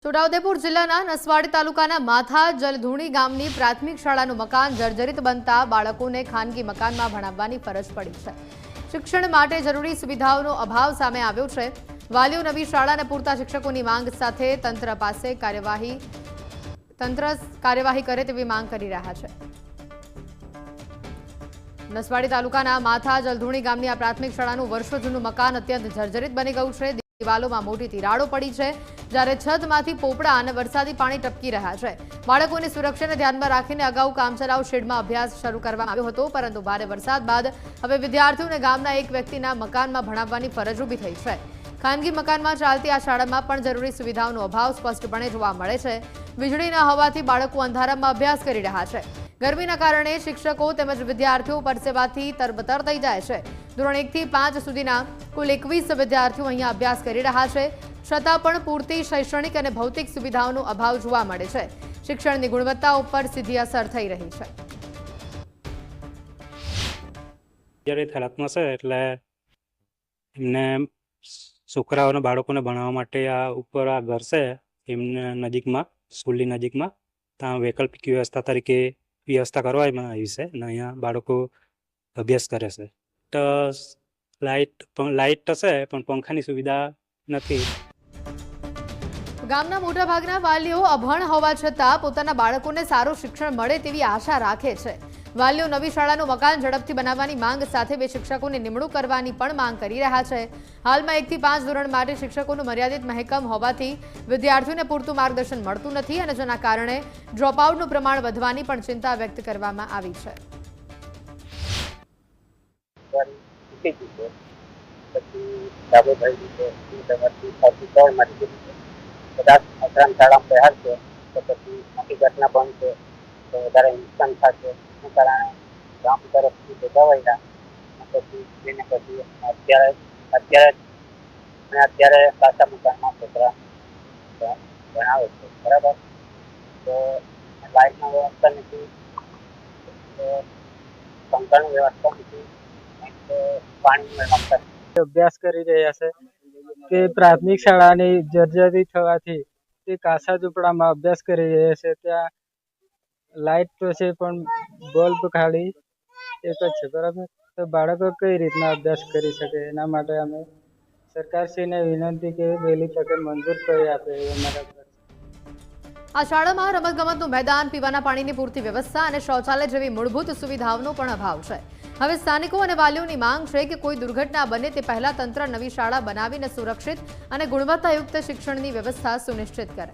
છોટાઉદેપુર જિલ્લાના નસવાડી તાલુકાના માથા જલધુણી ગામની પ્રાથમિક શાળાનું મકાન જર્જરિત બનતા બાળકોને ખાનગી મકાનમાં ભણાવવાની ફરજ પડી છે। શિક્ષણ માટે જરૂરી સુવિધાઓનો અભાવ સામે આવ્યો છે। વાલીઓ નવી શાળાને પૂરતા શિક્ષકોની માંગ સાથે તંત્ર કાર્યવાહી કરે તેવી માંગ કરી રહ્યા છે। નસવાડી તાલુકાના માથા જલધુણી ગામની આ પ્રાથમિક શાળાનું વર્ષો જૂનું મકાન અત્યંત જર્જરિત બની ગયું છે। દિવાલોમાં મોટી તિરાડો પડી છે, જ્યારે છતમાંથી પોપડા અને વરસાદી પાણી ટપકી રહ્યા છે। બાળકોની સુરક્ષાને ધ્યાનમાં રાખીને અગાઉ કામચલાઉ શેડમાં અભ્યાસ શરૂ કરવામાં આવ્યો હતો, પરંતુ ભારે વરસાદ બાદ હવે વિદ્યાર્થીઓને ગામના એક વ્યક્તિના મકાનમાં ભણાવવાની ફરજ ઊભી થઈ છે। ખાનગી મકાનમાં ચાલતી આ શાળામાં પણ જરૂરી સુવિધાઓનો અભાવ સ્પષ્ટપણે જોવા મળે છે। વીજળી ન હોવાથી બાળકો અંધારામાં અભ્યાસ કરી રહ્યા છે। ગરમીના કારણે શિક્ષકો તેમજ વિદ્યાર્થીઓ પરસેવાથી તરબતર થઈ જાય છે। ધોરણ 1 થી 5 સુધીના કુલ 21 વિદ્યાર્થીઓ અહીંયા અભ્યાસ કરી રહ્યા છે, છતાં પણ પૂરતી શૈક્ષણિક અને ભૌતિક સુવિધાઓનો અભાવ જોવા મળે છે। શિક્ષણની ગુણવત્તા ઉપર સીધી અસર થઈ રહી છે। હાલતમાં છે એટલે એમને છોકરાઓને બાળકોને ભણાવવા માટે આ ઉપર આ ઘર છે એમને નજીકમાં સ્કૂલની નજીકમાં ત્યાં વૈકલ્પિક વ્યવસ્થા તરીકે વ્યવસ્થા કરવામાં આવી છે અને અહીંયા બાળકો અભ્યાસ કરે છે। તો લાઇટ તો છે પણ પંખાની સુવિધા નથી। ગામના મોટાભાગના વાલીઓ અભણ હોવા છતાં પોતાના બાળકોને સારું શિક્ષણ મળે તેવી આશા રાખે છે। વાલીઓ નવી શાળાનું મકાન ઝડપથી બનાવવાની માંગ સાથે 2 શિક્ષકોની નિમણૂક કરવાની પણ માંગ કરી રહ્યા છે। હાલમાં 1 થી 5 ધોરણ માટે શિક્ષકોનું મર્યાદિત મહેકમ હોવાથી વિદ્યાર્થીઓને પૂરતું માર્ગદર્શન મળતું નથી અને જેના કારણે ડ્રોપઆઉટનું પ્રમાણ વધવાની પણ ચિંતા વ્યક્ત કરવામાં આવી છે। કદાચ અગ્રામ શાળામાં બેહાડશે તો પછી આખી ઘટના બનશે તો વધારે નુકસાન થશે। એના કારણે ગામ તરફથી ભેગાવાયેલા પછી એને પછી અત્યારે પાછા મકાનમાં છોકરા ભણાવે છે, બરાબર। તો લાઇટની વ્યવસ્થા નથી, પંખાની વ્યવસ્થા નથી, પાણીની વ્યવસ્થા નથી। અભ્યાસ કરી રહ્યા છે કે પ્રાથમિક શાળાની જર્જરિત થવાથી તે કાચા ઝૂંપડામાં અભ્યાસ કરી રહ્યા છે। ત્યાં લાઇટ તો છે પણ બલ્બ ખાલી એક જ છે, બરાબર। તો બાળકો કઈ રીતના અભ્યાસ કરી શકે, એના માટે અમે સરકારશ્રીને વિનંતી કે વહેલી તકે મંજૂર કરી આપે એ અમારા પર। આ શાળામાં રમતગમતનું મેદાન, પીવાના પાણીની પૂરતી વ્યવસ્થા અને શૌચાલય જેવી મૂળભૂત સુવિધાઓનો પણ અભાવ છે। હવે સ્થાનિકો અને વાલીઓની માંગ છે કે કોઈ દુર્ઘટના બને તે પહેલા તંત્ર નવી શાળા બનાવીને સુરક્ષિત અને ગુણવત્તાયુક્ત શિક્ષણની વ્યવસ્થા સુનિશ્ચિત કરે।